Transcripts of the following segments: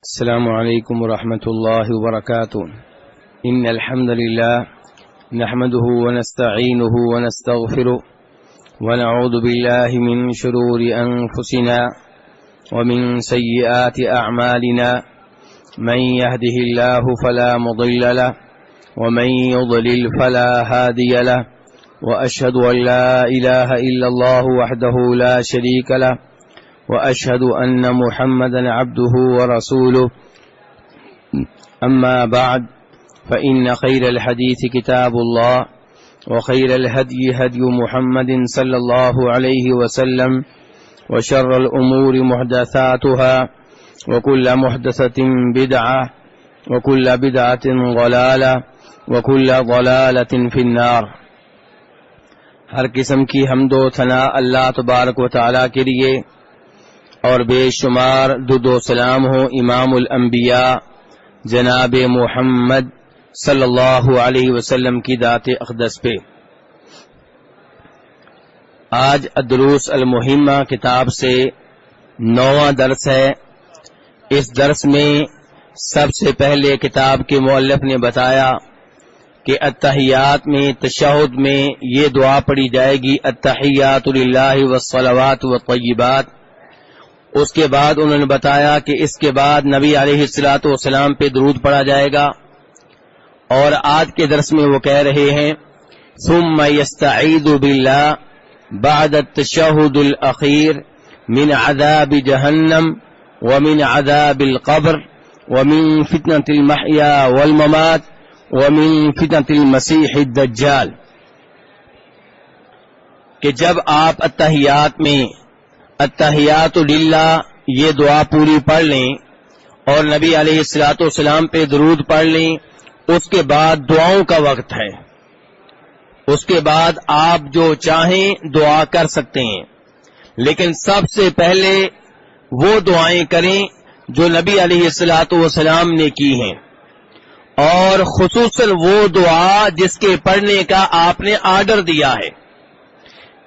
السلام عليكم ورحمة الله وبركاته. إن الحمد لله نحمده ونستعينه ونستغفره ونعوذ بالله من شرور أنفسنا ومن سيئات أعمالنا. من يهده الله فلا مضل له ومن يضلل فلا هادي له، وأشهد أن لا إله إلا الله وحده لا شريك له، وأشهد أن محمدا عبده ورسوله. أما بعد فإن خير الحديث كتاب الله، وخير الهدي هدي محمد صلى الله عليه وسلم، وشر الأمور محدثاتها، وكل محدثة بدعة، وكل بدعة ضلالة، وكل ضلالة في النار. ہر قسم کی حمد و ثنا اللہ تبارک و تعالیٰ کے لیے، اور بے شمار درود و سلام ہو امام الانبیاء جناب محمد صلی اللہ علیہ وسلم کی ذات اقدس پہ. آج الدروس المہمہ کتاب سے 9واں درس ہے. اس درس میں سب سے پہلے کتاب کے مؤلف نے بتایا کہ التحیات میں، تشہد میں یہ دعا پڑھی جائے گی، التحیات للہ والصلوات والطیبات. اس کے بعد انہوں نے بتایا کہ اس کے بعد نبی علیہ الصلوۃ والسلام پہ درود پڑھا جائے گا. اور آج کے درس میں وہ کہہ رہے ہیں ثم یستعیذ باللہ بعد التشہد الاخیر من عذاب جہنم ومن عذاب القبر ومن فتنة المحیا والممات ومن فتنة المسیح الدجال. کہ جب آپ التحیات میں التحیات للہ یہ دعا پوری پڑھ لیں اور نبی علیہ الصلوۃ والسلام پہ درود پڑھ لیں، اس کے بعد دعاؤں کا وقت ہے. اس کے بعد آپ جو چاہیں دعا کر سکتے ہیں، لیکن سب سے پہلے وہ دعائیں کریں جو نبی علیہ الصلوۃ والسلام نے کی ہیں، اور خصوصاً وہ دعا جس کے پڑھنے کا آپ نے آرڈر دیا ہے.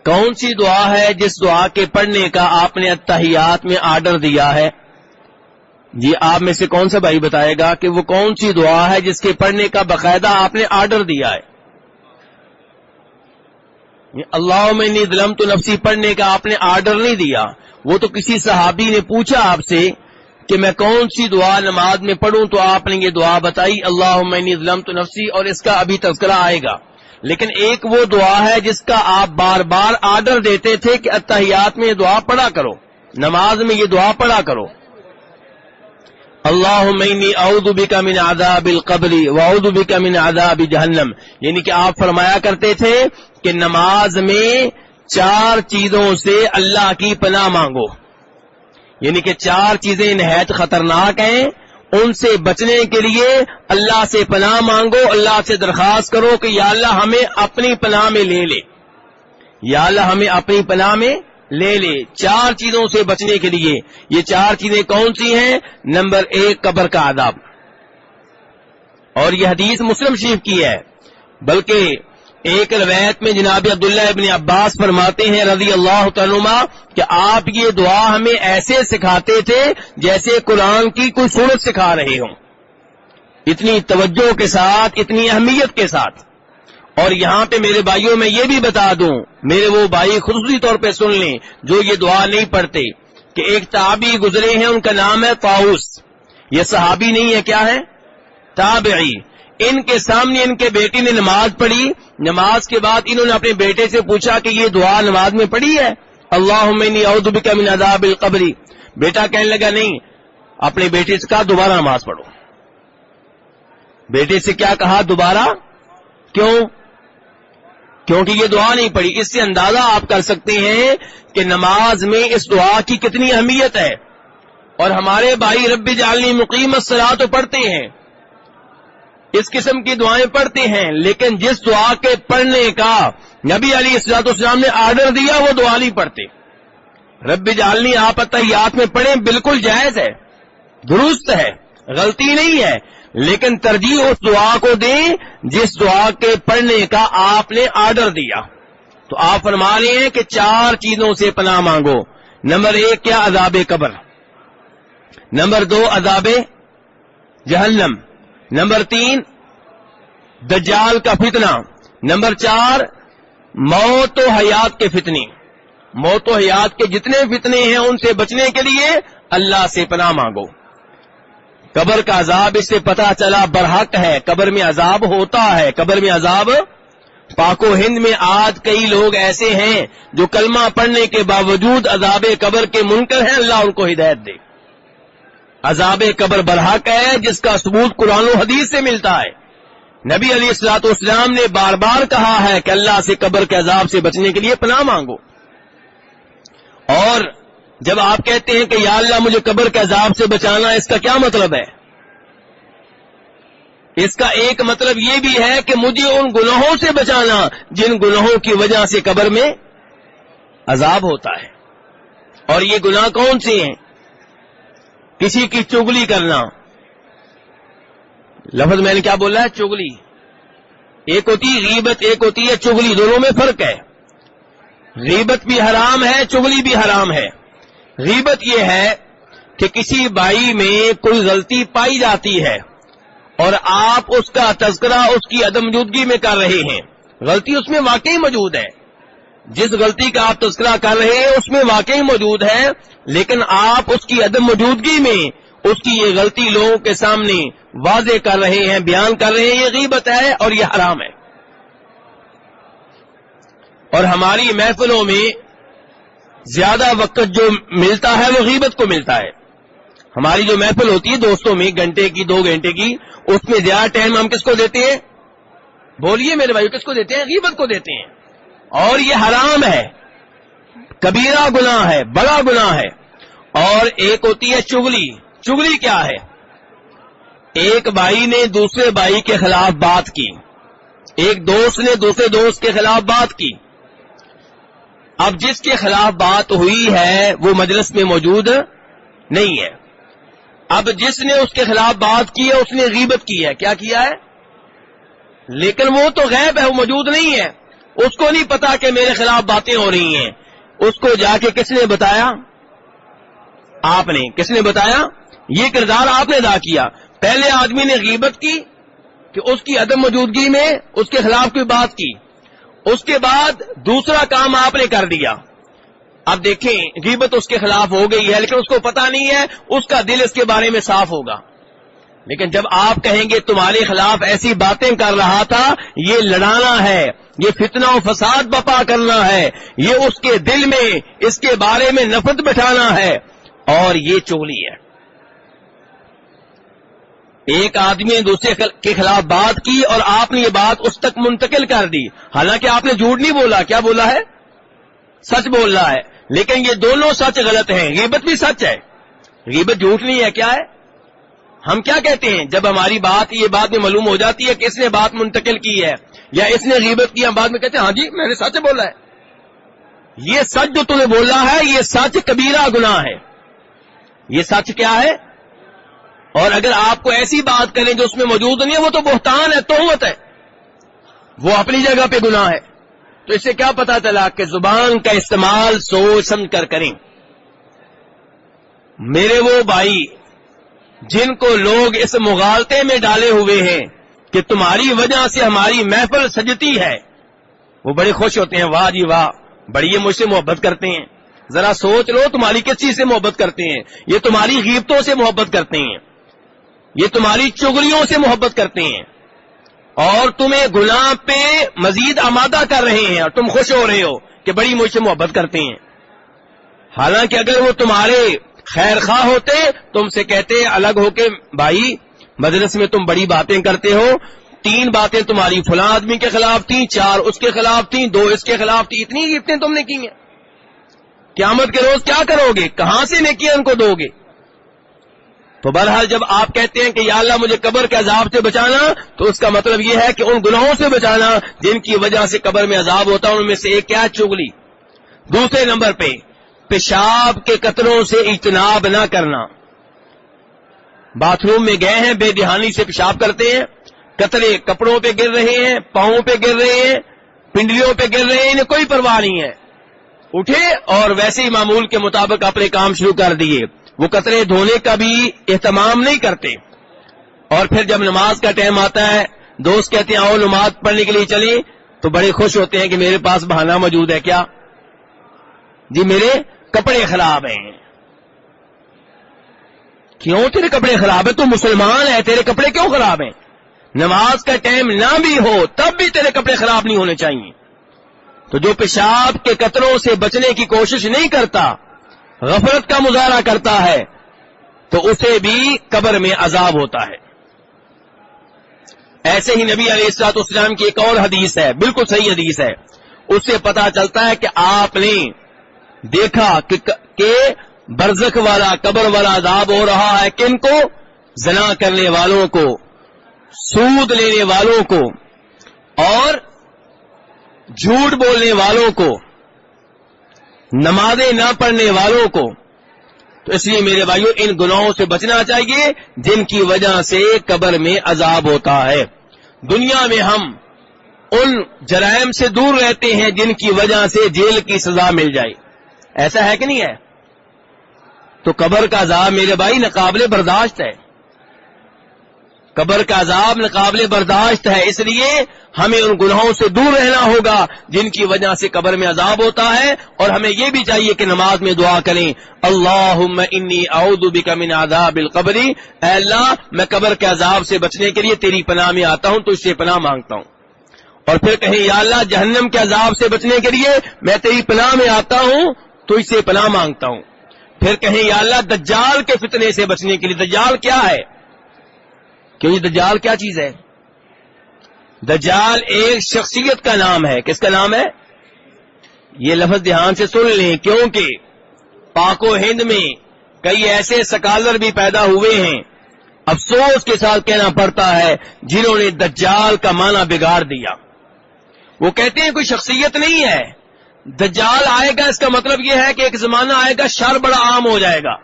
کون سی دعا ہے جس دعا کے پڑھنے کا آپ نے التحیات میں آرڈر دیا ہے؟ جی آپ میں سے کون سا بھائی بتائے گا کہ وہ کون سی دعا ہے جس کے پڑھنے کا باقاعدہ آپ نے آرڈر دیا ہے؟ اللہم انی ظلمت نفسی پڑھنے کا آپ نے آرڈر نہیں دیا. وہ تو کسی صحابی نے پوچھا آپ سے کہ میں کون سی دعا نماز میں پڑھوں، تو آپ نے یہ دعا بتائی اللہم انی ظلمت نفسی، اور اس کا ابھی تذکرہ آئے گا. لیکن ایک وہ دعا ہے جس کا آپ بار بار آرڈر دیتے تھے کہ التحیات میں یہ دعا پڑھا کرو، نماز میں یہ دعا پڑھا کرو، اللہم انی اعوذ بک من عذاب القبر واعوذ بک من عذاب جہنم. یعنی کہ آپ فرمایا کرتے تھے کہ نماز میں 4 چیزوں سے اللہ کی پناہ مانگو. یعنی کہ 4 چیزیں نہایت خطرناک ہیں، ان سے بچنے کے لیے اللہ سے پناہ مانگو، اللہ سے درخواست کرو کہ یا اللہ ہمیں اپنی پناہ میں لے لے، یا اللہ ہمیں اپنی پناہ میں لے لے. 4 چیزوں سے بچنے کے لیے. یہ 4 چیزیں کون سی ہیں؟ نمبر 1 قبر کا عذاب، اور یہ حدیث مسلم شریف کی ہے. بلکہ ایک روایت میں جناب عبداللہ ابن عباس فرماتے ہیں رضی اللہ تعالیٰ عنہ کہ آپ یہ دعا ہمیں ایسے سکھاتے تھے جیسے قرآن کی کوئی سورت سکھا رہے ہوں، اتنی توجہ کے ساتھ، اتنی اہمیت کے ساتھ. اور یہاں پہ میرے بھائیوں میں یہ بھی بتا دوں، میرے وہ بھائی خصوصی طور پہ سن لیں جو یہ دعا نہیں پڑھتے، کہ ایک تابعی گزرے ہیں، ان کا نام ہے طاؤس. یہ صحابی نہیں ہے، کیا ہے؟ تابعی. ان کے سامنے ان کے بیٹی نے نماز پڑھی. نماز کے بعد انہوں نے اپنے بیٹے سے پوچھا کہ یہ دعا نماز میں پڑھی ہے، اللہم انی اعوذ بک من عذاب القبر. بیٹا کہنے لگا نہیں. اپنے بیٹے سے کہا دوبارہ نماز پڑھو. بیٹے سے کیا کہا؟ دوبارہ. کیوں؟ کیونکہ یہ دعا نہیں پڑھی. اس سے اندازہ آپ کر سکتے ہیں کہ نماز میں اس دعا کی کتنی اہمیت ہے. اور ہمارے بھائی رب اجعلنی مقیم الصلاۃ تو پڑھتے ہیں، اس قسم کی دعائیں پڑھتے ہیں، لیکن جس دعا کے پڑھنے کا نبی علیہ الصلوۃ والسلام نے آرڈر دیا وہ دعا نہیں پڑھتے. رب اجعلنی آپ التحیات میں پڑھیں، بالکل جائز ہے، درست ہے، غلطی نہیں ہے، لیکن ترجیح اس دعا کو دیں جس دعا کے پڑھنے کا آپ نے آرڈر دیا. تو آپ فرما رہے ہیں کہ 4 چیزوں سے پناہ مانگو. نمبر 1 کیا؟ عذاب قبر. نمبر 2 عذاب جہنم، نمبر 3 دجال کا فتنہ، نمبر 4 موت و حیات کے فتنے. موت و حیات کے جتنے فتنے ہیں ان سے بچنے کے لیے اللہ سے پناہ مانگو. قبر کا عذاب اس سے پتہ چلا برحق ہے، قبر میں عذاب ہوتا ہے، قبر میں عذاب. پاک و ہند میں آج کئی لوگ ایسے ہیں جو کلمہ پڑھنے کے باوجود عذاب قبر کے منکر ہیں، اللہ ان کو ہدایت دے. عذاب قبر برحق ہے جس کا ثبوت قرآن و حدیث سے ملتا ہے. نبی علیہ الصلوۃ والسلام نے بار بار کہا ہے کہ اللہ سے قبر کے عذاب سے بچنے کے لیے پناہ مانگو. اور جب آپ کہتے ہیں کہ یا اللہ مجھے قبر کے عذاب سے بچانا، اس کا کیا مطلب ہے؟ اس کا ایک مطلب یہ بھی ہے کہ مجھے ان گناہوں سے بچانا جن گناہوں کی وجہ سے قبر میں عذاب ہوتا ہے. اور یہ گناہ کون سے ہیں؟ کسی کی چغلی کرنا. لفظ میں نے کیا بولا ہے؟ چغلی. ایک ہوتی ہے غیبت، ایک ہوتی ہے چغلی، دونوں میں فرق ہے. غیبت بھی حرام ہے، چغلی بھی حرام ہے. غیبت یہ ہے کہ کسی بھائی میں کوئی غلطی پائی جاتی ہے اور آپ اس کا تذکرہ اس کی عدم موجودگی میں کر رہے ہیں. غلطی اس میں واقعی موجود ہے، جس غلطی کا آپ تذکرہ کر رہے ہیں اس میں واقعی موجود ہے، لیکن آپ اس کی عدم موجودگی میں اس کی یہ غلطی لوگوں کے سامنے واضح کر رہے ہیں، بیان کر رہے ہیں. یہ غیبت ہے اور یہ حرام ہے. اور ہماری محفلوں میں زیادہ وقت جو ملتا ہے وہ غیبت کو ملتا ہے. ہماری جو محفل ہوتی ہے دوستوں میں گھنٹے کی 2 گھنٹے کی، اس میں زیادہ ٹائم ہم کس کو دیتے ہیں؟ بولیے میرے بھائی، کس کو دیتے ہیں؟ غیبت کو دیتے ہیں. اور یہ حرام ہے، کبیرہ گناہ ہے، بڑا گناہ ہے. اور ایک ہوتی ہے چغلی. چغلی کیا ہے؟ ایک بھائی نے دوسرے بھائی کے خلاف بات کی، ایک دوست نے دوسرے دوست کے خلاف بات کی. اب جس کے خلاف بات ہوئی ہے وہ مجلس میں موجود نہیں ہے. اب جس نے اس کے خلاف بات کی ہے اس نے غیبت کی ہے. کیا کیا ہے؟ لیکن وہ تو غیب ہے، وہ موجود نہیں ہے، اس کو نہیں پتا کہ میرے خلاف باتیں ہو رہی ہیں. اس کو جا کے کس نے بتایا؟ آپ نے. کس نے بتایا؟ یہ کردار آپ نے ادا کیا. پہلے آدمی نے غیبت کی کہ اس کی عدم موجودگی میں اس کے خلاف کوئی بات کی، اس کے بعد دوسرا کام آپ نے کر دیا. اب دیکھیں غیبت اس کے خلاف ہو گئی ہے لیکن اس کو پتا نہیں ہے، اس کا دل اس کے بارے میں صاف ہوگا. لیکن جب آپ کہیں گے تمہارے خلاف ایسی باتیں کر رہا تھا، یہ لڑانا ہے، یہ فتنہ و فساد بپا کرنا ہے، یہ اس کے دل میں اس کے بارے میں نفرت بٹھانا ہے، اور یہ چغلی ہے. ایک آدمی نے دوسرے کے خلاف بات کی اور آپ نے یہ بات اس تک منتقل کر دی، حالانکہ آپ نے جھوٹ نہیں بولا. کیا بولا ہے؟ سچ بول رہا ہے. لیکن یہ دونوں سچ غلط ہیں. غیبت بھی سچ ہے، غیبت جھوٹ نہیں ہے. کیا ہے؟ ہم کیا کہتے ہیں جب ہماری بات یہ بات میں معلوم ہو جاتی ہے کہ اس نے بات منتقل کی ہے یا اس نے غیبت کی، ہم بعد میں کہتے ہیں ہاں جی میں نے سچ بولا ہے. یہ سچ جو تمہیں بولا ہے یہ سچ کبیرہ گناہ ہے. یہ سچ کیا ہے؟ اور اگر آپ کو ایسی بات کریں جو اس میں موجود نہیں ہے وہ تو بہتان ہے، تہمت ہے، وہ اپنی جگہ پہ گناہ ہے. تو اس سے کیا پتا چلا کہ زبان کا استعمال سوچ سمجھ کر کریں. میرے وہ بھائی جن کو لوگ اس مغالطے میں ڈالے ہوئے ہیں کہ تمہاری وجہ سے ہماری محفل سجتی ہے، وہ بڑے خوش ہوتے ہیں. واہ جی واہ، بڑی یہ مجھ سے محبت کرتے ہیں. ذرا سوچ لو تمہاری کس چیز سے محبت کرتے ہیں؟ یہ تمہاری غیبتوں سے محبت کرتے ہیں، یہ تمہاری چغلیوں سے محبت کرتے ہیں، اور تمہیں گناہ پہ مزید آمادہ کر رہے ہیں، اور تم خوش ہو رہے ہو کہ بڑی مجھ سے محبت کرتے ہیں. حالانکہ اگر وہ تمہارے خیر خواہ ہوتے تم سے کہتے الگ ہو کے بھائی مجلس میں تم بڑی باتیں کرتے ہو، 3 باتیں تمہاری فلاں آدمی کے خلاف تھیں، 4 اس کے خلاف تھیں، 2 اس کے خلاف تھی، اتنی غیبتیں تم نے کی ہیں. قیامت کے روز کیا کرو گے؟ کہاں سے نیکیاں ان کو دو گے؟ تو بہرحال جب آپ کہتے ہیں کہ یا اللہ مجھے قبر کے عذاب سے بچانا، تو اس کا مطلب یہ ہے کہ ان گناہوں سے بچانا جن کی وجہ سے قبر میں عذاب ہوتا ہے. ان میں سے ایک کیا؟ چغلی. دوسرے نمبر پہ پیشاب کے قطروں سے اجتناب نہ کرنا. باتھ روم میں گئے ہیں، بے دہانی سے پیشاب کرتے ہیں، قطرے کپڑوں پہ گر رہے ہیں، پاؤں پہ گر رہے ہیں، پنڈلیوں پہ گر رہے ہیں، انہیں کوئی پرواہ نہیں ہے. اٹھے اور ویسے ہی معمول کے مطابق اپنے کام شروع کر دیے. وہ قطرے دھونے کا بھی اہتمام نہیں کرتے. اور پھر جب نماز کا ٹائم آتا ہے دوست کہتے ہیں آؤ نماز پڑھنے کے لیے چلیں, تو بڑے خوش ہوتے ہیں کہ میرے پاس بہانہ موجود ہے. کیا جی میرے کپڑے خراب ہیں. کیوں تیرے کپڑے خراب ہیں؟ تو مسلمان ہے, تیرے کپڑے کیوں خراب ہیں؟ نماز کا ٹائم نہ بھی ہو تب بھی تیرے کپڑے خراب نہیں ہونے چاہیے. تو جو پیشاب کے قطروں سے بچنے کی کوشش نہیں کرتا, غفلت کا مظاہرہ کرتا ہے, تو اسے بھی قبر میں عذاب ہوتا ہے. ایسے ہی نبی علیہ الصلوۃ والسلام کی ایک اور حدیث ہے, بالکل صحیح حدیث ہے, اس سے پتا چلتا ہے کہ آپ نے دیکھا کہ برزخ والا قبر والا عذاب ہو رہا ہے کن کو؟ زنا کرنے والوں کو, سود لینے والوں کو, اور جھوٹ بولنے والوں کو, نمازیں نہ پڑھنے والوں کو. تو اس لیے میرے بھائیوں ان گناہوں سے بچنا چاہیے جن کی وجہ سے قبر میں عذاب ہوتا ہے. دنیا میں ہم ان جرائم سے دور رہتے ہیں جن کی وجہ سے جیل کی سزا مل جائے. ایسا ہے کہ نہیں ہے؟ تو قبر کا عذاب میرے بھائی ناقابل برداشت ہے. قبر کا عذاب ناقابل برداشت ہے. اس لیے ہمیں ان گناہوں سے دور رہنا ہوگا جن کی وجہ سے قبر میں عذاب ہوتا ہے. اور ہمیں یہ بھی چاہیے کہ نماز میں دعا کریں, اللہم انی اعوذ بک من عذاب القبر, اے اللہ میں قبر کے عذاب سے بچنے کے لیے تیری پناہ میں آتا ہوں, تو اس سے پناہ مانگتا ہوں. اور پھر کہیں یا اللہ جہنم کے عذاب سے بچنے کے لیے میں تیری پناہ میں آتا ہوں, تو اس سے پناہ مانگتا ہوں. پھر کہیں یا اللہ دجال کے فتنے سے بچنے کے لیے. دجال کیا ہے؟ کیوں یہ دجال کیا چیز ہے؟ دجال ایک شخصیت کا نام ہے. کس کا نام ہے؟ یہ لفظ دھیان سے سن لیں, کیونکہ پاک و ہند میں کئی ایسے سکالر بھی پیدا ہوئے ہیں, افسوس کے ساتھ کہنا پڑتا ہے, جنہوں نے دجال کا معنی بگاڑ دیا. وہ کہتے ہیں کوئی شخصیت نہیں ہے, دجال آئے گا اس کا مطلب یہ ہے کہ ایک زمانہ آئے گا شر بڑا عام ہو جائے گا,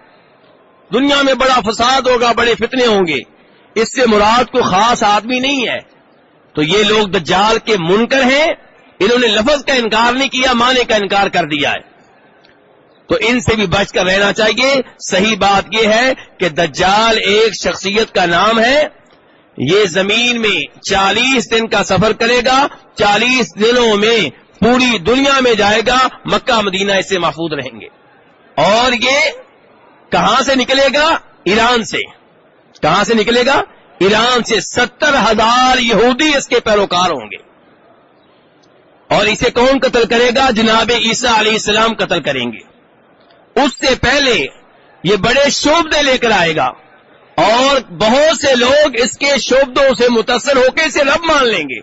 دنیا میں بڑا فساد ہوگا, بڑے فتنے ہوں گے. اس سے مراد کو خاص آدمی نہیں ہے. تو یہ لوگ دجال کے منکر ہیں, انہوں نے لفظ کا انکار نہیں کیا, معنی کا انکار کر دیا ہے. تو ان سے بھی بچ کر رہنا چاہیے. صحیح بات یہ ہے کہ دجال ایک شخصیت کا نام ہے. یہ زمین میں 40 دن کا سفر کرے گا, 40 دنوں میں پوری دنیا میں جائے گا, مکہ مدینہ اس سے محفوظ رہیں گے. اور یہ کہاں سے نکلے گا؟ ایران سے. کہاں سے نکلے گا؟ ایران سے. 70,000 یہودی اس کے پیروکار ہوں گے. اور اسے کون قتل کرے گا؟ جناب عیسیٰ علیہ السلام قتل کریں گے. اس سے پہلے یہ بڑے شعبدے لے کر آئے گا, اور بہت سے لوگ اس کے شعبدوں سے متاثر ہو کے اسے رب مان لیں گے.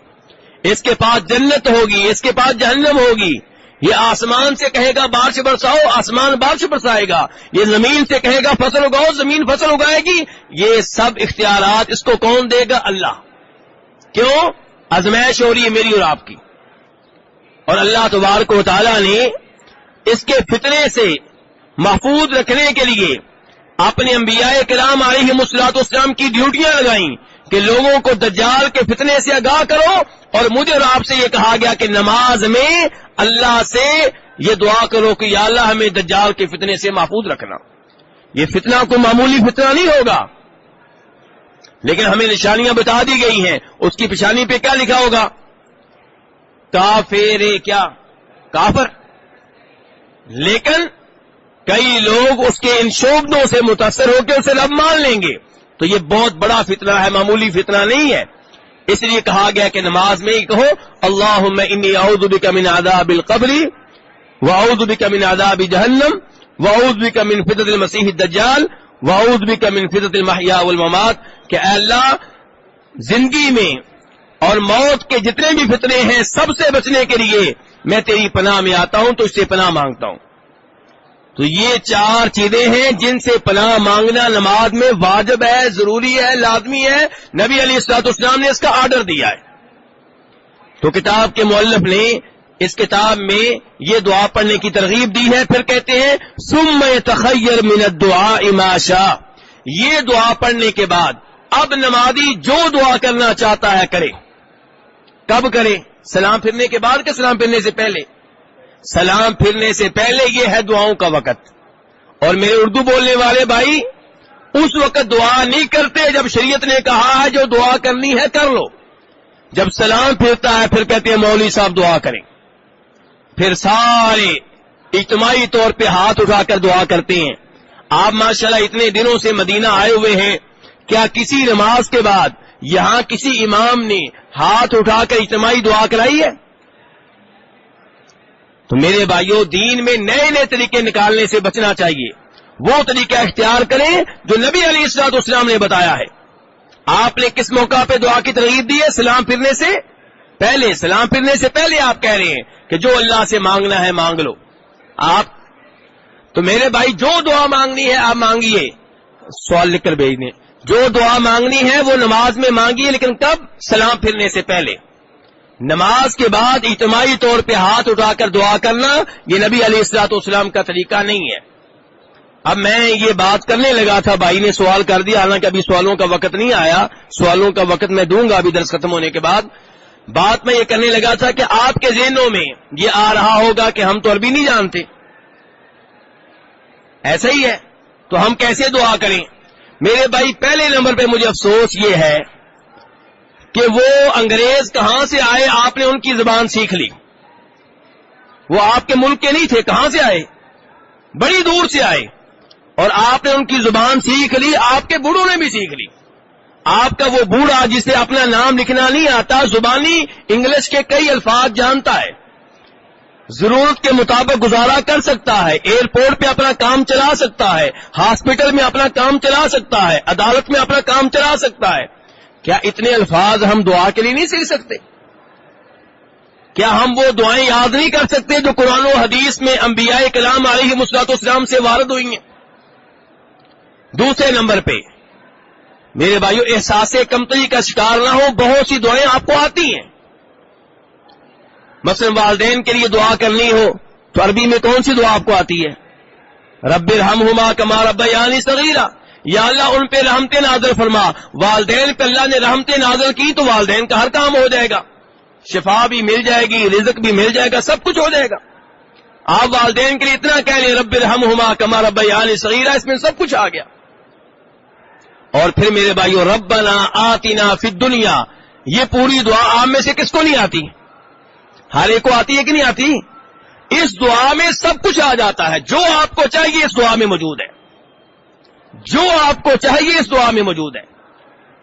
اس کے پاس جنت ہوگی, اس کے پاس جہنم ہوگی. یہ آسمان سے کہے گا بارش برساؤ, آسمان بارش برسائے گا. یہ زمین سے کہے گا فصل اگاؤ, زمین فصل اگائے گی. یہ سب اختیارات اس کو کون دے گا؟ اللہ. کیوں؟ آزمائش ہو رہی ہے میری اور آپ کی. اور اللہ تبارک و تعالیٰ نے اس کے فتنے سے محفوظ رکھنے کے لیے اپنے انبیاء کرام علیہم الصلوۃ والسلام کی ڈیوٹیاں لگائیں کہ لوگوں کو دجال کے فتنے سے آگاہ کرو. اور مجھے اور آپ سے یہ کہا گیا کہ نماز میں اللہ سے یہ دعا کرو کہ یا اللہ ہمیں دجال کے فتنے سے محفوظ رکھنا. یہ فتنہ کوئی معمولی فتنہ نہیں ہوگا, لیکن ہمیں نشانیاں بتا دی گئی ہیں. اس کی پیشانی پہ کیا لکھا ہوگا؟ کافر. کیا؟ کافر. لیکن کئی لوگ اس کے ان شعبدوں سے متاثر ہو کے اسے رب مان لیں گے. تو یہ بہت بڑا فتنہ ہے, معمولی فتنہ نہیں ہے. اس لیے کہا گیا کہ نماز میں کہو اللہم انی اعوذ بک من عذاب القبر واعوذ بک من عذاب جہنم واعوذ بک من فتنة المسیح الدجال واعوذ بک من فتنة المحیا والممات, کہ اے اللہ زندگی میں اور موت کے جتنے بھی فتنے ہیں سب سے بچنے کے لیے میں تیری پناہ میں آتا ہوں, تو اس سے پناہ مانگتا ہوں. تو یہ 4 چیزیں ہیں جن سے پناہ مانگنا نماز میں واجب ہے, ضروری ہے, لازمی ہے. نبی علیہ الصلوۃ والسلام نے اس کا آرڈر دیا ہے. تو کتاب کے مؤلف نے اس کتاب میں یہ دعا پڑھنے کی ترغیب دی ہے. پھر کہتے ہیں ثم يتخیر من الدعاء ما شاء. یہ دعا پڑھنے کے بعد اب نمازی جو دعا کرنا چاہتا ہے کرے. کب کرے؟ سلام پھرنے کے بعد کہ سلام پھرنے سے پہلے؟ سلام پھرنے سے پہلے یہ ہے دعاؤں کا وقت. اور میرے اردو بولنے والے بھائی اس وقت دعا نہیں کرتے جب شریعت نے کہا ہے جو دعا کرنی ہے کر لو. جب سلام پھرتا ہے پھر کہتے ہیں مولوی صاحب دعا کریں. پھر سارے اجتماعی طور پہ ہاتھ اٹھا کر دعا کرتے ہیں. آپ ماشاءاللہ اتنے دنوں سے مدینہ آئے ہوئے ہیں, کیا کسی نماز کے بعد یہاں کسی امام نے ہاتھ اٹھا کر اجتماعی دعا کرائی ہے؟ تو میرے بھائیوں, دین میں نئے نئے طریقے نکالنے سے بچنا چاہیے. وہ طریقہ اختیار کریں جو نبی علیہ الصلوۃ والسلام نے بتایا ہے. آپ نے کس موقع پہ دعا کی ترغیب دی ہے؟ سلام پھرنے سے پہلے. سلام پھرنے سے پہلے آپ کہہ رہے ہیں کہ جو اللہ سے مانگنا ہے مانگ لو. آپ تو میرے بھائی جو دعا مانگنی ہے آپ مانگیے, سوال لکھ کر بھیج دیں. جو دعا مانگنی ہے وہ نماز میں مانگیے, لیکن کب؟ سلام پھرنے سے پہلے. نماز کے بعد اجتماعی طور پہ ہاتھ اٹھا کر دعا کرنا یہ نبی علیہ الصلوۃ والسلام کا طریقہ نہیں ہے. اب میں یہ بات کرنے لگا تھا, بھائی نے سوال کر دیا, حالانکہ ابھی سوالوں کا وقت نہیں آیا. سوالوں کا وقت میں دوں گا ابھی درس ختم ہونے کے بعد. بات میں یہ کرنے لگا تھا کہ آپ کے ذہنوں میں یہ آ رہا ہوگا کہ ہم تو عربی نہیں جانتے. ایسا ہی ہے تو ہم کیسے دعا کریں؟ میرے بھائی پہلے نمبر پہ مجھے افسوس یہ ہے کہ وہ انگریز کہاں سے آئے, آپ نے ان کی زبان سیکھ لی. وہ آپ کے ملک کے نہیں تھے, کہاں سے آئے؟ بڑی دور سے آئے, اور آپ نے ان کی زبان سیکھ لی. آپ کے بوڑھوں نے بھی سیکھ لی. آپ کا وہ بوڑھا جسے اپنا نام لکھنا نہیں آتا, زبانی انگلش کے کئی الفاظ جانتا ہے, ضرورت کے مطابق گزارا کر سکتا ہے, ایئرپورٹ پہ اپنا کام چلا سکتا ہے, ہاسپٹل میں اپنا کام چلا سکتا ہے, عدالت میں اپنا کام چلا سکتا ہے. کیا اتنے الفاظ ہم دعا کے لیے نہیں سیکھ سکتے؟ کیا ہم وہ دعائیں یاد نہیں کر سکتے جو قرآن و حدیث میں انبیاء کلام علیہ الصلوۃ والسلام سے وارد ہوئی ہیں؟ دوسرے نمبر پہ میرے بھائیو, احساس کمتری کا شکار نہ ہو. بہت سی دعائیں آپ کو آتی ہیں. مثلا والدین کے لیے دعا کرنی ہو تو عربی میں کون سی دعا آپ کو آتی ہے؟ رب ارحمہما کما ربیانی صغیرا, یا اللہ ان پہ رحمتیں نازل فرما. والدین پہ اللہ نے رحمتیں نازل کی تو والدین کا ہر کام ہو جائے گا, شفا بھی مل جائے گی, رزق بھی مل جائے گا, سب کچھ ہو جائے گا. آپ والدین کے لیے اتنا کہہ لیں رب ارحمہما کما ربیانی صغیرا, اس میں سب کچھ آ گیا. اور پھر میرے بھائیو, ربنا آتنا فی الدنیا, یہ پوری دعا آپ میں سے کس کو نہیں آتی؟ ہر ایک کو آتی ہے کہ نہیں آتی؟ اس دعا میں سب کچھ آ جاتا ہے. جو آپ کو چاہیے اس دعا میں موجود ہے, جو آپ کو چاہیے اس دعا میں موجود ہے.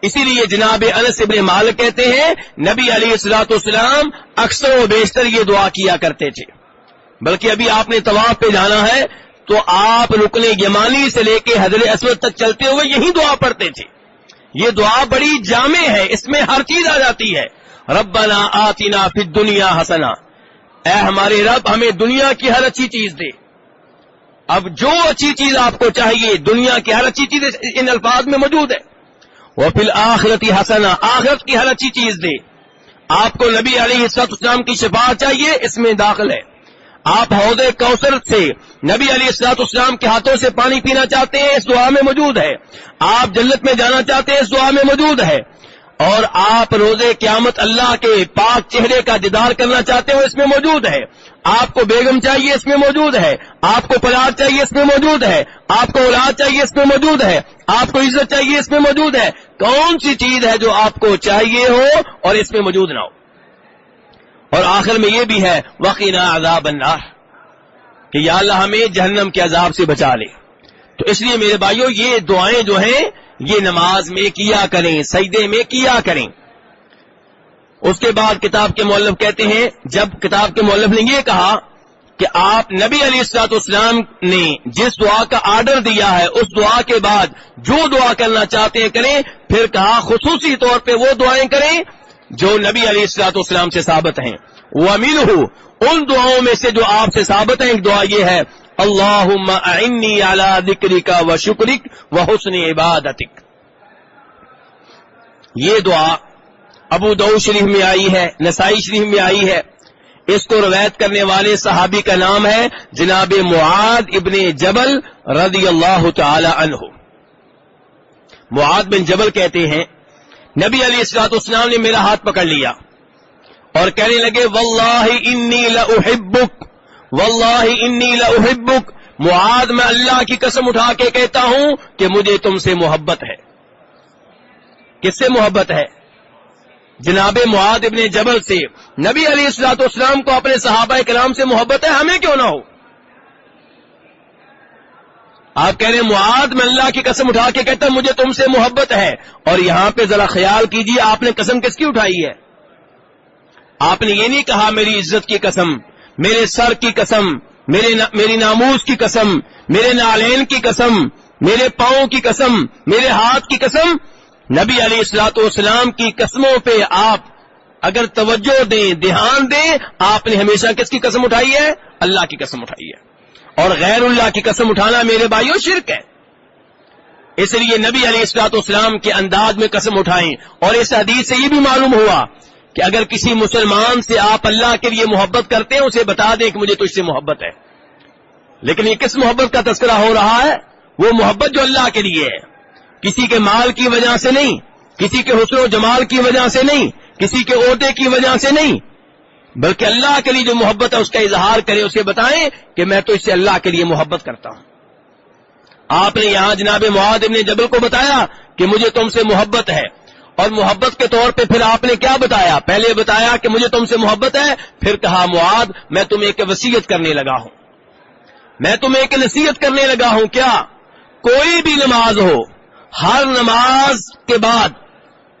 اسی لیے جناب انس ابن مالک کہتے ہیں نبی علیہ الصلوۃ والسلام اکثر و بیشتر یہ دعا کیا کرتے تھے. بلکہ ابھی آپ نے طواف پہ جانا ہے تو آپ رکن یمانی سے لے کے حجر اسود تک چلتے ہوئے یہی دعا پڑھتے تھے. یہ دعا بڑی جامع ہے, اس میں ہر چیز آ جاتی ہے. ربنا آتنا فی الدنیا حسنا, اے ہمارے رب ہمیں دنیا کی ہر اچھی چیز دے. اب جو اچھی چیز آپ کو چاہیے دنیا کی ہر اچھی چیز ان الفاظ میں موجود ہے. وفی الآخرۃ حسنا, آخرت کی ہر اچھی چیز دے. آپ کو نبی علیہ الصلوۃ والسلام کی شفاعت چاہیے, اس میں داخل ہے. آپ حوض کوثر سے نبی علیہ الصلوۃ والسلام کے ہاتھوں سے پانی پینا چاہتے ہیں, اس دعا میں موجود ہے. آپ جنت میں جانا چاہتے ہیں, اس دعا میں موجود ہے. اور آپ روز قیامت اللہ کے پاک چہرے کا دیدار کرنا چاہتے ہو, اس میں موجود ہے. آپ کو بیگم چاہیے, اس میں موجود ہے. آپ کو پلاد چاہیے, اس میں موجود ہے. آپ کو اولاد چاہیے, اس میں موجود ہے. آپ کو عزت چاہیے, اس میں موجود ہے. کون سی چیز ہے جو آپ کو چاہیے ہو اور اس میں موجود نہ ہو؟ اور آخر میں یہ بھی ہے وقنا عذاب النار, کہ یا اللہ ہمیں جہنم کے عذاب سے بچا لے. تو اس لیے میرے بھائیوں یہ دعائیں جو ہیں یہ نماز میں کیا کریں, سجدے میں کیا کریں. اس کے بعد کتاب کے مؤلف کہتے ہیں, جب کتاب کے مؤلف نے یہ کہا کہ آپ نبی علیہ الصلوۃ والسلام نے جس دعا کا آرڈر دیا ہے اس دعا کے بعد جو دعا کرنا چاہتے ہیں کریں, پھر کہا خصوصی طور پہ وہ دعائیں کریں جو نبی علیہ الصلوۃ والسلام سے ثابت ہیں. وَمِنْهُ, ان دعاؤں میں سے جو آپ سے ثابت ہیں, ایک دعا یہ ہے اللہم اعنی علی ذکرک و شکرک و حسن عبادتک. یہ دعا ابو داؤد شریف میں آئی ہے, نسائی شریف میں آئی ہے. اس کو روایت کرنے والے صحابی کا نام ہے جناب معاذ ابن جبل رضی اللہ تعالی عنہ. معاذ بن جبل کہتے ہیں نبی علیہ الصلوۃ والسلام نے میرا ہاتھ پکڑ لیا اور کہنے لگے واللہ انی لاحبک, واللہ انی لاحبک, معاذ میں اللہ کی قسم اٹھا کے کہتا ہوں کہ مجھے تم سے محبت ہے. کس سے محبت ہے؟ جناب معاذ ابن جبل سے. نبی علیہ الصلوۃ والسلام کو اپنے صحابہ کرام سے محبت ہے, ہمیں کیوں نہ ہو؟ آپ کہہ رہے ہیں معاذ میں اللہ کی قسم اٹھا کے کہتا ہوں مجھے تم سے محبت ہے, اور یہاں پہ ذرا خیال کیجئے آپ نے قسم کس کی اٹھائی ہے؟ آپ نے یہ نہیں کہا میری عزت کی قسم, میرے سر کی قسم, میری ناموس کی قسم, میرے نالین کی قسم, میرے پاؤں کی قسم, میرے ہاتھ کی قسم. نبی علیہ الصلوۃ والسلام کی قسموں پہ آپ اگر توجہ دیں, دھیان دیں, آپ نے ہمیشہ کس کی قسم اٹھائی ہے؟ اللہ کی قسم اٹھائی ہے. اور غیر اللہ کی قسم اٹھانا میرے بھائیوں شرک ہے. اس لیے نبی علیہ الصلوۃ والسلام کے انداز میں قسم اٹھائیں. اور اس حدیث سے یہ بھی معلوم ہوا کہ اگر کسی مسلمان سے آپ اللہ کے لیے محبت کرتے ہیں اسے بتا دیں کہ مجھے تجھ سے محبت ہے. لیکن یہ کس محبت کا تذکرہ ہو رہا ہے؟ وہ محبت جو اللہ کے لیے ہے, کسی کے مال کی وجہ سے نہیں, کسی کے حسن و جمال کی وجہ سے نہیں, کسی کے عہدے کی وجہ سے نہیں, بلکہ اللہ کے لیے جو محبت ہے اس کا اظہار کریں, اسے بتائیں کہ میں تو اس سے اللہ کے لیے محبت کرتا ہوں. آپ نے یہاں جناب معاذ ابن جبل کو بتایا کہ مجھے تم سے محبت ہے, اور محبت کے طور پہ پھر آپ نے کیا بتایا؟ پہلے بتایا کہ مجھے تم سے محبت ہے, پھر کہا معاذ میں تمہیں ایک وصیت کرنے لگا ہوں, میں تمہیں ایک نصیحت کرنے لگا ہوں. کیا؟ کوئی بھی نماز ہو, ہر نماز کے بعد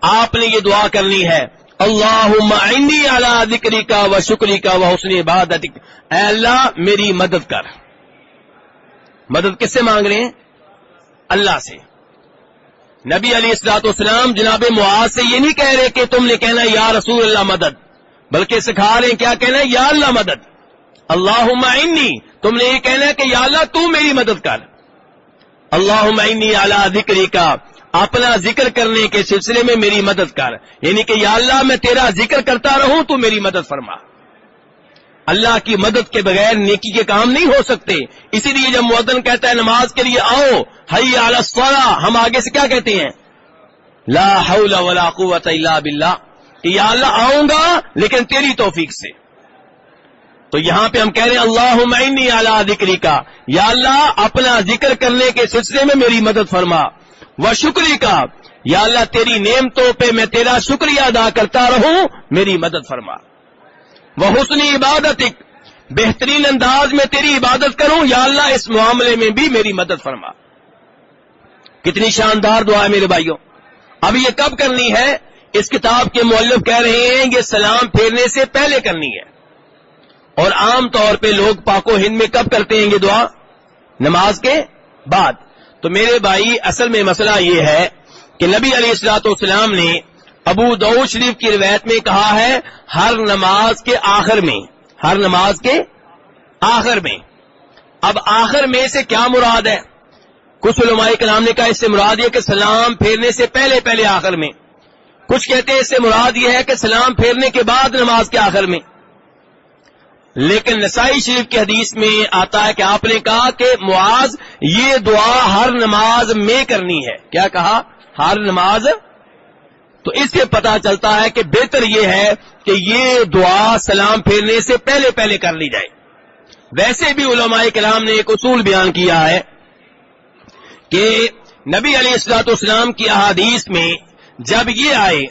آپ نے یہ دعا کرنی ہے, اللہم اعنی علی ذکرک و شکرک و حسن عبادتک, اے اللہ میری مدد کر. مدد کس سے مانگ رہے ہیں؟ اللہ سے. نبی علیہ الصلوۃ والسلام جناب معاذ سے یہ نہیں کہہ رہے کہ تم نے کہنا یا رسول اللہ مدد, بلکہ سکھا رہے ہیں کیا کہنا ہے؟ یا اللہ مدد. اللہم اعنی, تم نے یہ کہنا ہے کہ یا اللہ تو میری مدد کر. اللہم اعنی علی ذکرک, اپنا ذکر کرنے کے سلسلے میں میری مدد کر, یعنی کہ یا اللہ میں تیرا ذکر کرتا رہوں تو میری مدد فرما. اللہ کی مدد کے بغیر نیکی کے کام نہیں ہو سکتے. اسی لیے جب مؤذن کہتا ہے نماز کے لیے آؤ, حی علی الصلاۃ, ہم آگے سے کیا کہتے ہیں؟ لا حول ولا قوت الا باللہ, کہ یا اللہ آؤں گا لیکن تیری توفیق سے. تو یہاں پہ ہم کہہ رہے ہیں اللہم اعنی علی ذکرک, یا اللہ اپنا ذکر کرنے کے سلسلے میں میری مدد فرما. و شکرک, یا اللہ تیری نعمتوں پہ میں تیرا شکریہ ادا کرتا رہوں, میری مدد فرما. وہ حسن عبادتک, بہترین انداز میں تیری عبادت کروں, یا اللہ اس معاملے میں بھی میری مدد فرما. کتنی شاندار دعا ہے میرے بھائیوں. اب یہ کب کرنی ہے؟ اس کتاب کے مؤلف کہہ رہے ہیں یہ سلام پھیرنے سے پہلے کرنی ہے. اور عام طور پہ لوگ پاک و ہند میں کب کرتے ہیں یہ دعا؟ نماز کے بعد. تو میرے بھائی اصل میں مسئلہ یہ ہے کہ نبی علیہ الصلوۃ والسلام نے ابو داؤد شریف کی روایت میں کہا ہے ہر نماز کے آخر میں, ہر نماز کے آخر میں. اب آخر میں سے کیا مراد ہے؟ کچھ علماء کرام نے کہا اس سے مراد یہ کہ سلام پھیرنے سے پہلے پہلے آخر میں. کچھ کہتے ہیں اس سے مراد یہ ہے کہ سلام پھیرنے کے بعد نماز کے آخر میں. لیکن نسائی شریف کی حدیث میں آتا ہے کہ آپ نے کہا کہ معاذ یہ دعا ہر نماز میں کرنی ہے. کیا کہا؟ ہر نماز. تو اس سے پتا چلتا ہے کہ بہتر یہ ہے کہ یہ دعا سلام پھیرنے سے پہلے پہلے کر لی جائے. ویسے بھی علماء کرام نے ایک اصول بیان کیا ہے کہ نبی علیہ الصلوۃ والسلام کی احادیث میں جب یہ آئے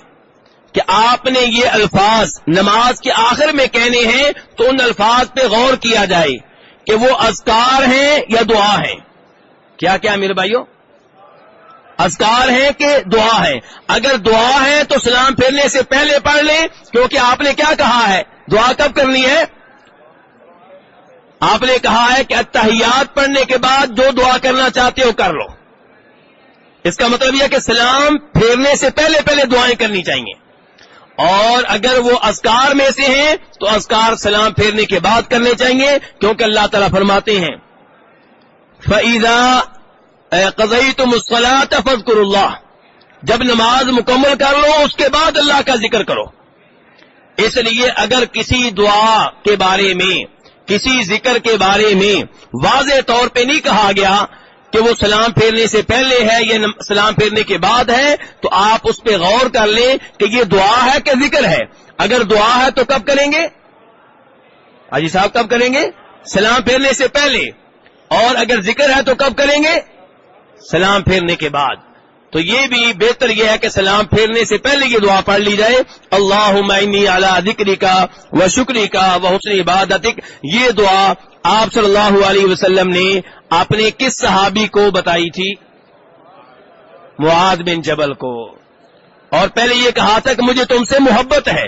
کہ آپ نے یہ الفاظ نماز کے آخر میں کہنے ہیں تو ان الفاظ پہ غور کیا جائے کہ وہ اذکار ہیں یا دعا ہیں. کیا کیا میرے بھائیوں؟ اذکار ہیں کہ دعا ہے. اگر دعا ہے تو سلام پھیرنے سے پہلے پڑھ لیں, کیونکہ آپ نے کیا کہا ہے؟ دعا کب کرنی ہے؟ آپ نے کہا ہے کہ التحیات پڑھنے کے بعد جو دعا کرنا چاہتے ہو کر لو. اس کا مطلب یہ کہ سلام پھیرنے سے پہلے پہلے دعائیں کرنی چاہیے. اور اگر وہ اذکار میں سے ہیں تو اذکار سلام پھیرنے کے بعد کرنے چاہیے, کیونکہ اللہ تعالیٰ فرماتے ہیں فَإِذَا قَضَيْتُمُ الصَّلَاةَ فَاذْكُرُوا اللَّهَ, جب نماز مکمل کر لو اس کے بعد اللہ کا ذکر کرو. اس لیے اگر کسی دعا کے بارے میں, کسی ذکر کے بارے میں واضح طور پہ نہیں کہا گیا کہ وہ سلام پھیرنے سے پہلے ہے یا سلام پھیرنے کے بعد ہے, تو آپ اس پہ غور کر لیں کہ یہ دعا ہے کہ ذکر ہے. اگر دعا ہے تو کب کریں گے؟ حاجی صاحب کب کریں گے؟ سلام پھیرنے سے پہلے. اور اگر ذکر ہے تو کب کریں گے؟ سلام پھیرنے کے بعد. تو یہ بھی بہتر یہ ہے کہ سلام پھیرنے سے پہلے یہ دعا پڑھ لی جائے, اللہم انی علی ذکرک و شکرک و حسن عبادتک. یہ دعا آپ صلی اللہ علیہ وسلم نے اپنے کس صحابی کو بتائی تھی؟ معاذ بن جبل کو. اور پہلے یہ کہا تھا کہ مجھے تم سے محبت ہے.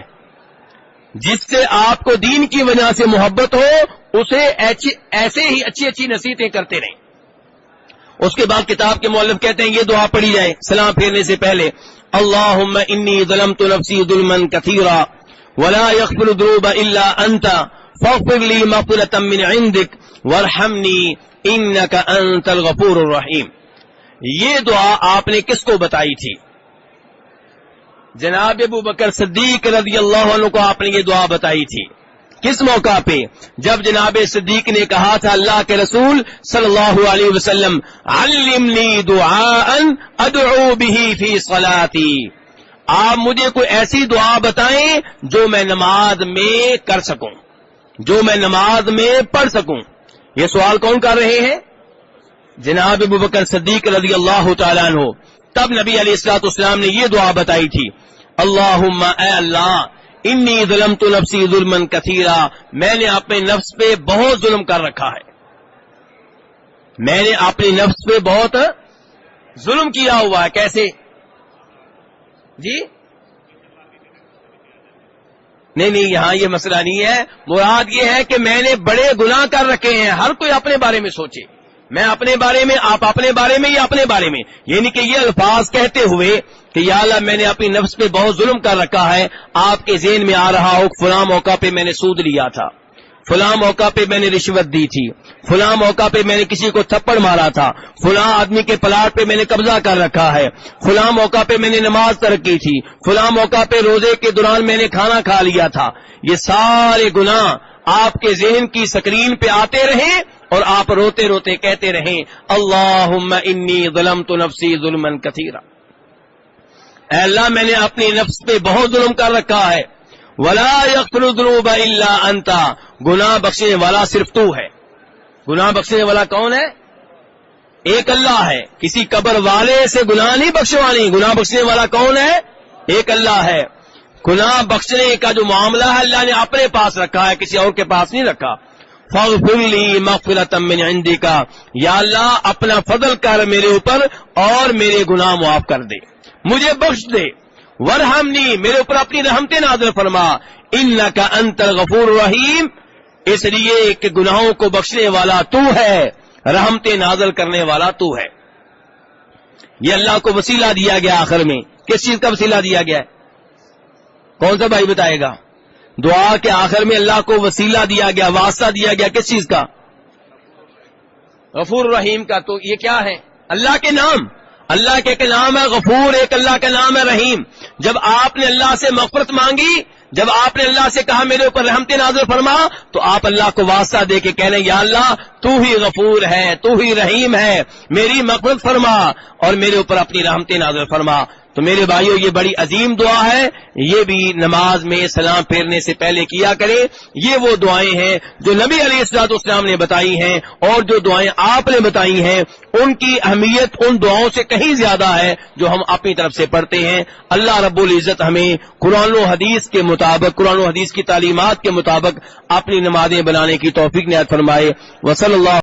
جس سے آپ کو دین کی وجہ سے محبت ہو اسے ایسے ہی اچھی اچھی نصیحتیں کرتے رہیں. اس کے بعد کتاب کے مؤلف کہتے ہیں یہ دعا پڑھی جائے سلام پھیرنے سے پہلے, اللہم انی ظلمت نفسی ظلما کثیرا ولا یغفر الذنوب الا انت فاغفر لی مغفرۃ من عندک وارحمنی انک انت الغفور الرحیم. یہ دعا آپ نے کس کو بتائی تھی؟ جناب ابو بکر صدیق رضی اللہ عنہ کو آپ نے یہ دعا بتائی تھی. کس موقع پہ؟ جب جناب صدیق نے کہا تھا اللہ کے رسول صلی اللہ علیہ وسلم علمنی دعاء ادعو به فی صلاتی, آپ مجھے کوئی ایسی دعا بتائیں جو میں نماز میں کر سکوں, جو میں نماز میں پڑھ سکوں. یہ سوال کون کر رہے ہیں؟ جناب ابو بکر صدیق رضی اللہ تعالیٰ عنہ. تب نبی علیہ الصلوۃ والسلام نے یہ دعا بتائی تھی, اللہم اے اللہ انی ظلمت نفسی ظلما کثیرا, میں نے اپنے نفس پہ بہت ظلم کر رکھا ہے, میں نے اپنی نفس پہ بہت ظلم کیا ہوا ہے. کیسے جی؟ نہیں یہاں یہ مسئلہ نہیں ہے. مراد یہ ہے کہ میں نے بڑے گناہ کر رکھے ہیں. ہر کوئی اپنے بارے میں سوچے, میں اپنے بارے میں, آپ اپنے بارے میں, یا اپنے بارے میں. یعنی کہ یہ الفاظ کہتے ہوئے کہ یا اللہ میں نے اپنی نفس پہ بہت ظلم کر رکھا ہے, آپ کے ذہن میں آ رہا ہو فلاں موقع پہ میں نے سود لیا تھا, فلاں موقع پہ میں نے رشوت دی تھی, فلاں موقع پہ میں نے کسی کو تھپڑ مارا تھا, فلاں آدمی کے پلاٹ پہ میں نے قبضہ کر رکھا ہے, فلاں موقع پہ میں نے نماز ترک کی تھی, فلاں موقع پہ روزے کے دوران میں نے کھانا کھا لیا تھا. یہ سارے گناہ آپ کے ذہن کی سکرین پہ آتے رہیں اور آپ روتے روتے کہتے رہیں اللہم انی ظلمت نفسی ظلما کثیرا, اے اللہ میں نے اپنی نفس پہ بہت ظلم کر رکھا ہے. ولا یغفر الذنوب الا انت, گناہ بخشنے والا صرف تو ہے. گناہ بخشنے والا کون ہے؟ ایک اللہ ہے. کسی قبر والے سے گناہ نہیں بخشوانی. گناہ بخشنے والا کون ہے؟ ایک اللہ ہے. گناہ بخشنے کا جو معاملہ ہے اللہ نے اپنے پاس رکھا ہے, کسی اور کے پاس نہیں رکھا. فاغفر لی مغفرۃ من عندک, یا اللہ اپنا فضل کر میرے اوپر اور میرے گناہ معاف کر دے, مجھے بخش دے. ورحمنی, میرے اوپر اپنی رحمتیں نازل فرما. انک انت الغفور الرحیم, اس لیے کہ گناہوں کو بخشنے والا تو ہے, رحمتیں نازل کرنے والا تو ہے. یہ اللہ کو وسیلہ دیا گیا آخر میں. کس چیز کا وسیلہ دیا گیا ہے؟ کون سا بھائی بتائے گا؟ دعا کے آخر میں اللہ کو وسیلہ دیا گیا, واسطہ دیا گیا. کس چیز کا؟ غفور الرحیم کا. تو یہ کیا ہے؟ اللہ کے نام. اللہ کے ایک نام ہے غفور, ایک اللہ کا نام ہے رحیم. جب آپ نے اللہ سے مغفرت مانگی, جب آپ نے اللہ سے کہا میرے اوپر رحمت نازل فرما, تو آپ اللہ کو واسطہ دے کے کہہ رہے ہیں یا اللہ تو ہی غفور ہے, تو ہی رحیم ہے, میری مغفرت فرما اور میرے اوپر اپنی رحمت نازل فرما. تو میرے بھائیو یہ بڑی عظیم دعا ہے, یہ بھی نماز میں سلام پھیرنے سے پہلے کیا کریں. یہ وہ دعائیں ہیں جو نبی علیہ الصلوۃ والسلام نے بتائی ہیں, اور جو دعائیں آپ نے بتائی ہیں ان کی اہمیت ان دعاؤں سے کہیں زیادہ ہے جو ہم اپنی طرف سے پڑھتے ہیں. اللہ رب العزت ہمیں قرآن و حدیث کے مطابق, قرآن و حدیث کی تعلیمات کے مطابق اپنی نمازیں بنانے کی توفیق عنایت فرمائے. وصلی اللہ